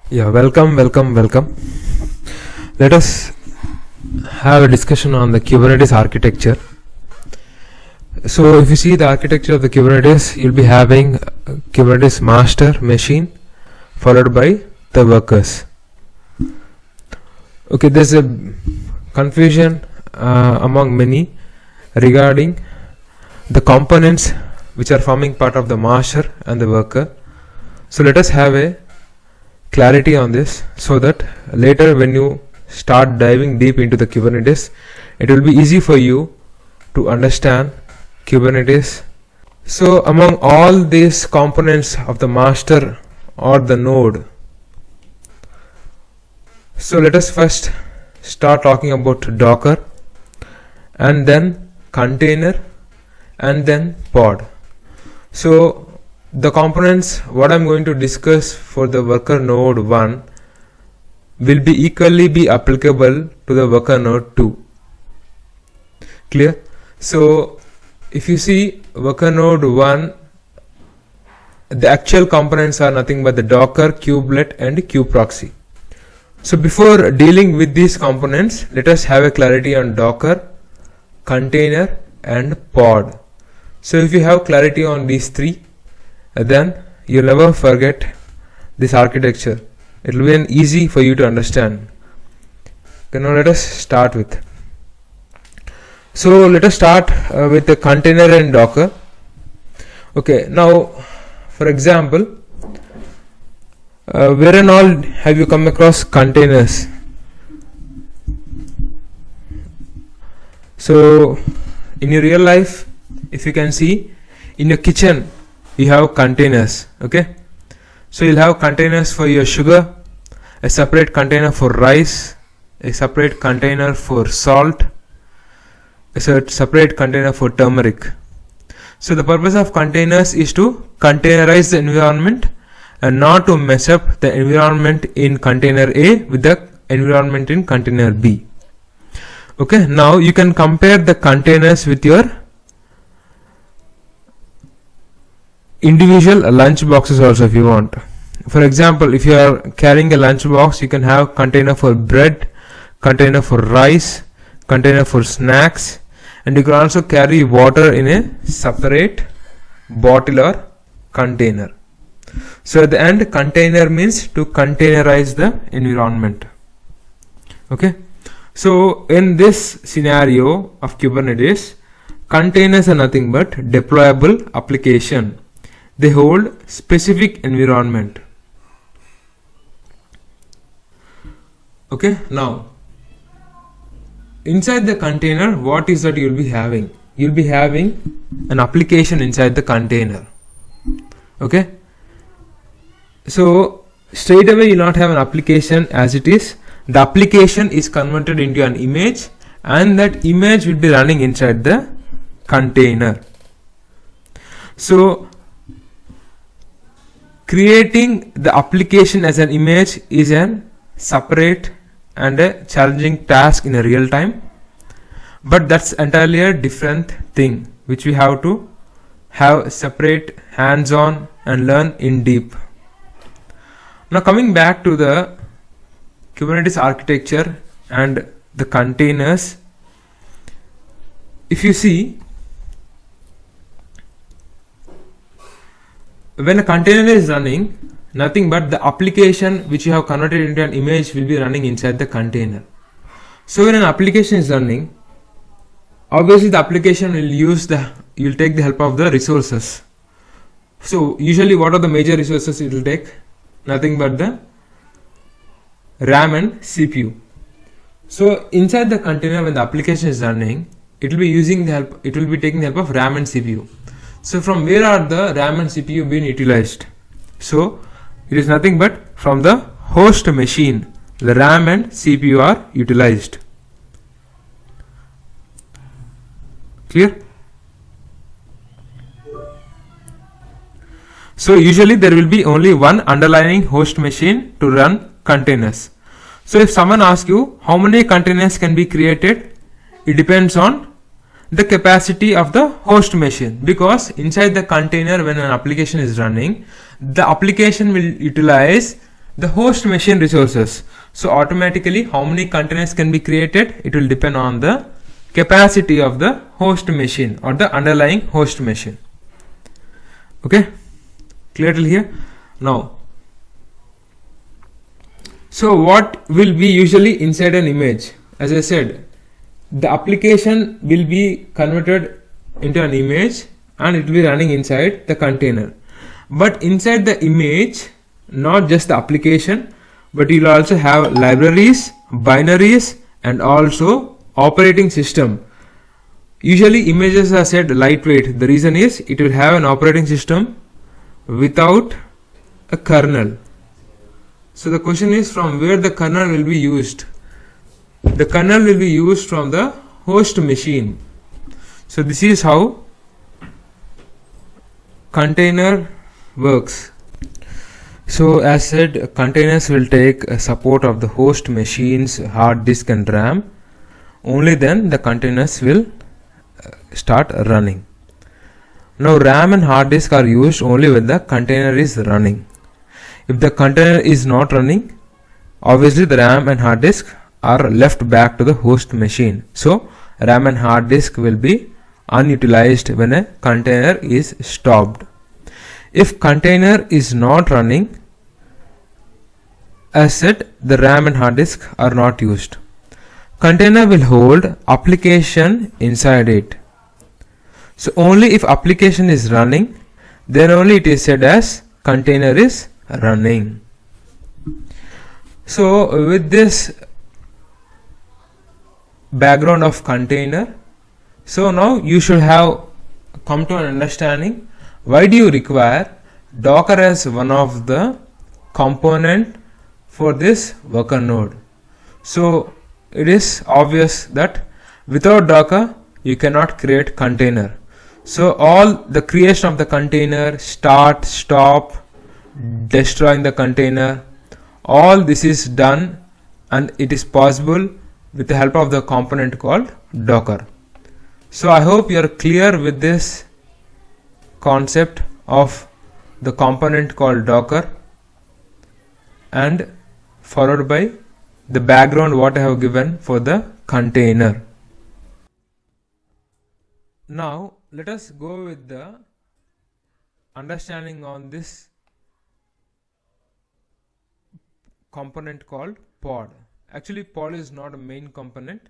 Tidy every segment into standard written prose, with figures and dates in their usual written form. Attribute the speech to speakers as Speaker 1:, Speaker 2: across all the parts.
Speaker 1: Yeah, welcome. Let us have a discussion on the Kubernetes architecture. So if you see the architecture of the Kubernetes, you'll be having Kubernetes master machine followed by the workers. Okay, there's a confusion among many regarding the components which are forming part of the master and the worker. So let us have a clarity on this so that later when you start diving deep into the Kubernetes, it will be easy for you to understand Kubernetes. So among all these components of the master or the node, so let us first start talking about Docker and then container and then pod. So the components what I'm going to discuss for the worker node 1 will be equally be applicable to the worker node 2. Clear? So if you see worker node 1, the actual components are nothing but the Docker, kubelet and kubeproxy. So before dealing with these components, let us have a clarity on Docker, container and pod. So if you have clarity on these three, then you'll never forget this architecture. It will be an easy for you to understand. Okay, now let us start with. So let us start with the container and Docker. Okay, now for example, where and all have you come across containers? So in your real life, if you can see, in your kitchen you have containers. Okay, so you'll have containers for your sugar, a separate container for rice, a separate container for salt, a separate container for turmeric. So the purpose of containers is to containerize the environment and not to mess up the environment in container A with the environment in container B. Okay, now you can compare the containers with your individual lunch boxes also if you want. For example, if you are carrying a lunch box, you can have container for bread, container for rice, container for snacks, and you can also carry water in a separate bottle or container. So at the end, container means to containerize the environment. Okay, so in this scenario of Kubernetes, containers are nothing but deployable application. They hold specific environment. Okay, now inside the container, what is that you'll be having? You'll be having an application inside the container. Okay, so straight away you'll not have an application as it is. The application is converted into an image and that image will be running inside the container. So creating the application as an image is a separate and a challenging task in a real time, but that's entirely a different thing which we have to have separate hands-on and learn in deep. Now coming back to the Kubernetes architecture and the containers, if you see, when a container is running, nothing but the application which you have converted into an image will be running inside the container. So when an application is running, obviously the application will you'll take the help of the resources. So usually what are the major resources it will take? Nothing but the RAM and CPU. So inside the container, when the application is running, it will be taking the help of RAM and CPU. So from where are the RAM and CPU being utilized? So it is nothing but from the host machine, the RAM and CPU are utilized. Clear? So usually there will be only one underlying host machine to run containers. So if someone asks you how many containers can be created, it depends on the capacity of the host machine, because inside the container when an application is running, the application will utilize the host machine resources. So automatically how many containers can be created, it will depend on the capacity of the host machine or the underlying host machine. Okay, clear till here? Now, so what will be usually inside an image? As I said, the application will be converted into an image and it will be running inside the container. But inside the image, not just the application, but you will also have libraries, binaries, and also operating system. Usually images are said lightweight. The reason is it will have an operating system without a kernel. So the question is, from where the kernel will be used? The kernel will be used from the host machine. So this is how container works. So as said, containers will take support of the host machine's hard disk and RAM. Only then the containers will start running. Now RAM and hard disk are used only when the container is running. If the container is not running, obviously the RAM and hard disk are left back to the host machine. So RAM and hard disk will be unutilized when a container is stopped. If container is not running, as said, the RAM and hard disk are not used. Container will hold application inside it. So only if application is running, then only it is said as container is running. So with this background of container, so now you should have come to an understanding why do you require Docker as one of the component for this worker node. So it is obvious that without Docker you cannot create container. So all the creation of the container, start, stop, destroying the container, all this is done and it is possible with the help of the component called Docker. So I hope you are clear with this concept of the component called Docker and followed by the background what I have given for the container. Now let us go with the understanding on this component called pod. Actually pod is not a main component.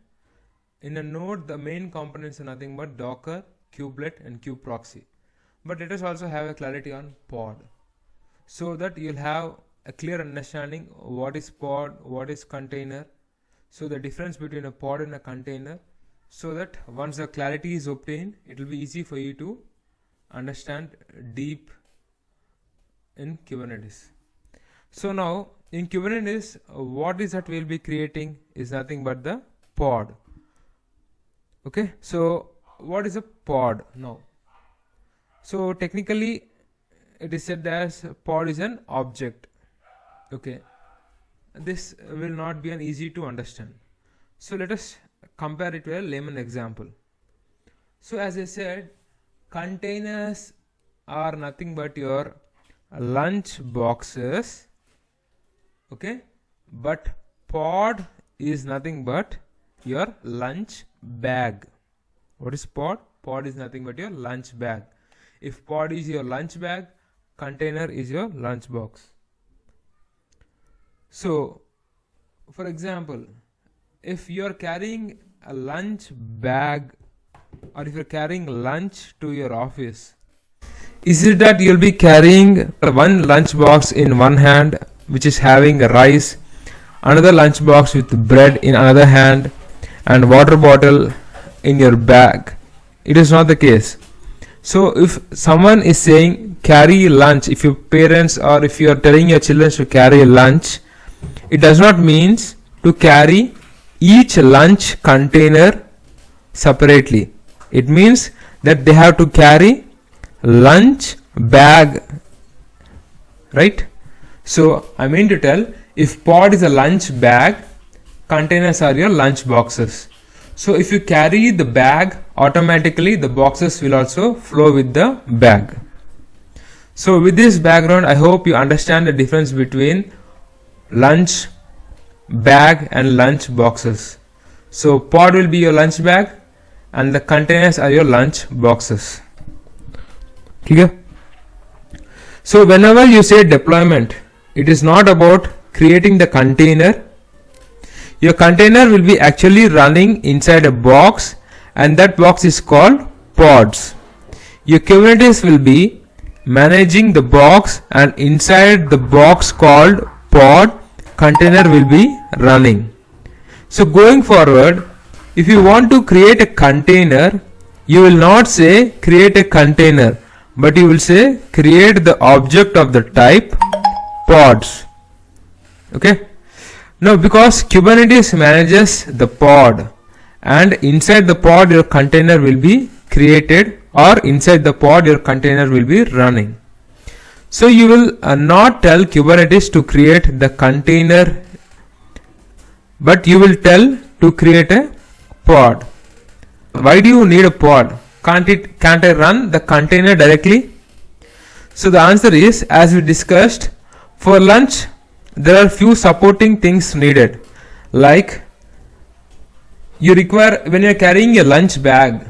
Speaker 1: In a node the main components are nothing but Docker, kubelet and kubeproxy. But let us also have a clarity on pod, so that you'll have a clear understanding what is pod, what is container, so the difference between a pod and a container, so that once the clarity is obtained, it will be easy for you to understand deep in Kubernetes. So now in Kubernetes, what is that we'll be creating is nothing but the pod. Okay, so what is a pod now? So technically it is said as pod is an object. Okay, this will not be an easy to understand. So let us compare it to a layman example. So as I said, containers are nothing but your lunch boxes. Okay, but pod is nothing but your lunch bag. What is pod? Pod is nothing but your lunch bag. If pod is your lunch bag, container is your lunch box. So for example, if you are carrying a lunch bag or if you are carrying lunch to your office, is it that you'll be carrying one lunch box in one hand which is having rice, another lunch box with bread in another hand and water bottle in your bag? It is not the case. So if someone is saying carry lunch, if your parents or if you are telling your children to carry lunch, it does not mean to carry each lunch container separately. It means that they have to carry lunch bag, right? So I mean to tell, if pod is a lunch bag, containers are your lunch boxes. So if you carry the bag, automatically the boxes will also flow with the bag. So with this background, I hope you understand the difference between lunch bag and lunch boxes. So pod will be your lunch bag and the containers are your lunch boxes. Clear? So whenever you say deployment, it is not about creating the container. Your container will be actually running inside a box, and that box is called pods. Your Kubernetes will be managing the box, and inside the box called pod, container will be running. So going forward, if you want to create a container, you will not say create a container, but you will say create the object of the type pods. Okay. Now because Kubernetes manages the pod, and inside the pod your container will be created, or inside the pod your container will be running. So you will not tell Kubernetes to create the container, but you will tell to create a pod. Why do you need a pod? Can't I run the container directly? So the answer is, as we discussed, for lunch there are few supporting things needed, like you require, when you are carrying a lunch bag,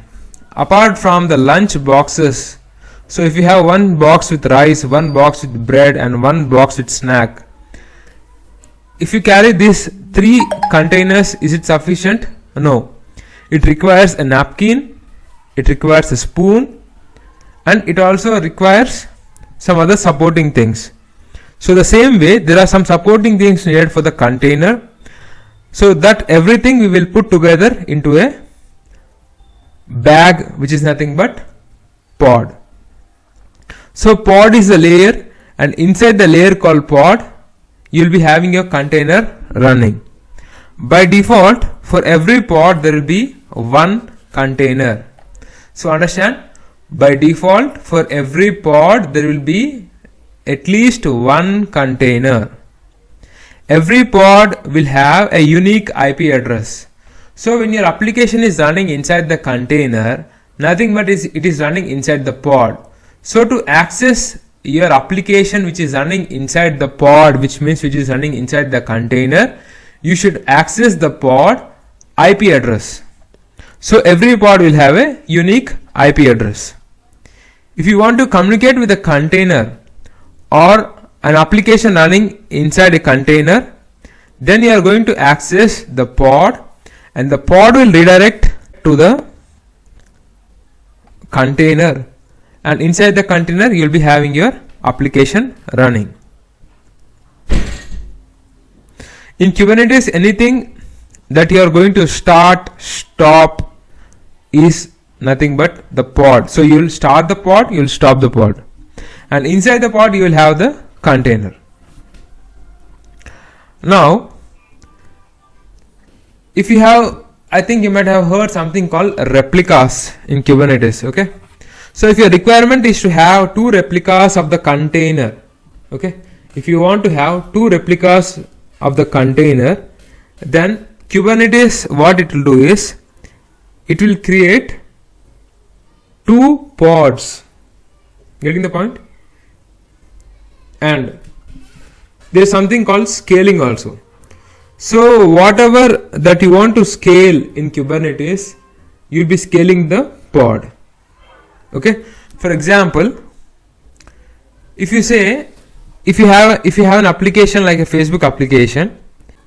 Speaker 1: apart from the lunch boxes, so if you have one box with rice, one box with bread and one box with snack, if you carry these 3 containers, is it sufficient? No. It requires a napkin, it requires a spoon, and it also requires some other supporting things. So the same way, there are some supporting things needed for the container, so that everything we will put together into a bag, which is nothing but pod. So pod is the layer, and inside the layer called pod, you will be having your container running. By default, for every pod there will be one container. So understand, by default for every pod there will be at least one container. Every pod will have a unique IP address. So when your application is running inside the container, nothing but it is running inside the pod. So to access your application which is running inside the pod, which means which is running inside the container, you should access the pod IP address. So every pod will have a unique IP address. If you want to communicate with a container or an application running inside a container, then you are going to access the pod, and the pod will redirect to the container, and inside the container you will be having your application running. In Kubernetes, anything that you are going to start, stop is nothing but the pod. So you will start the pod, you will stop the pod, and inside the pod you will have the container. Now if you have, I think you might have heard something called replicas in Kubernetes. Okay, so if your requirement is to have 2 replicas of the container, okay, if you want to have 2 replicas of the container, then Kubernetes, what it will do is, it will create 2 pods. Getting the point? And there is something called scaling also. So whatever that you want to scale in Kubernetes, you will be scaling the pod. Okay, for example, if you say, if you have an application like a Facebook application,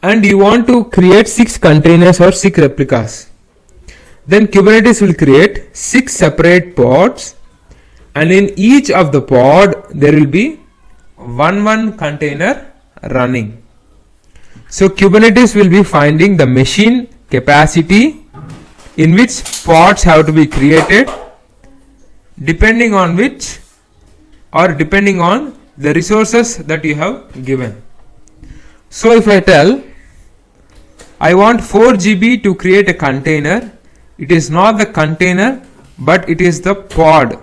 Speaker 1: and you want to create 6 containers or 6 replicas, then Kubernetes will create 6 separate pods, and in each of the pod there will be one container running. So Kubernetes will be finding the machine capacity in which pods have to be created, depending on which, or depending on the resources that you have given. So if I tell I want 4 GB to create a container, it is not the container but it is the pod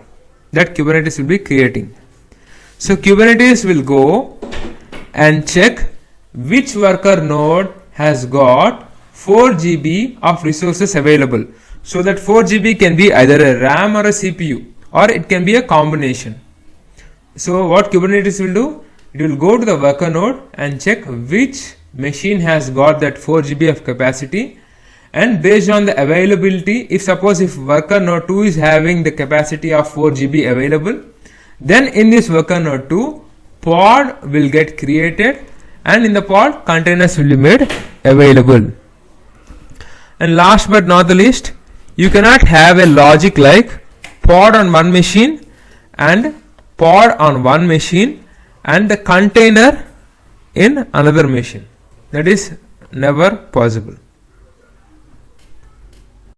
Speaker 1: that Kubernetes will be creating. So Kubernetes will go and check which worker node has got 4 GB of resources available. So that 4 GB can be either a RAM or a CPU, or it can be a combination. So what Kubernetes will do, it will go to the worker node and check which machine has got that 4 GB of capacity, and based on the availability, if worker node 2 is having the capacity of 4 GB available, then in this worker node 2 pod will get created, and in the pod containers will be made available. And last but not the least, you cannot have a logic like pod on one machine and pod on one machine and the container in another machine. That is never possible.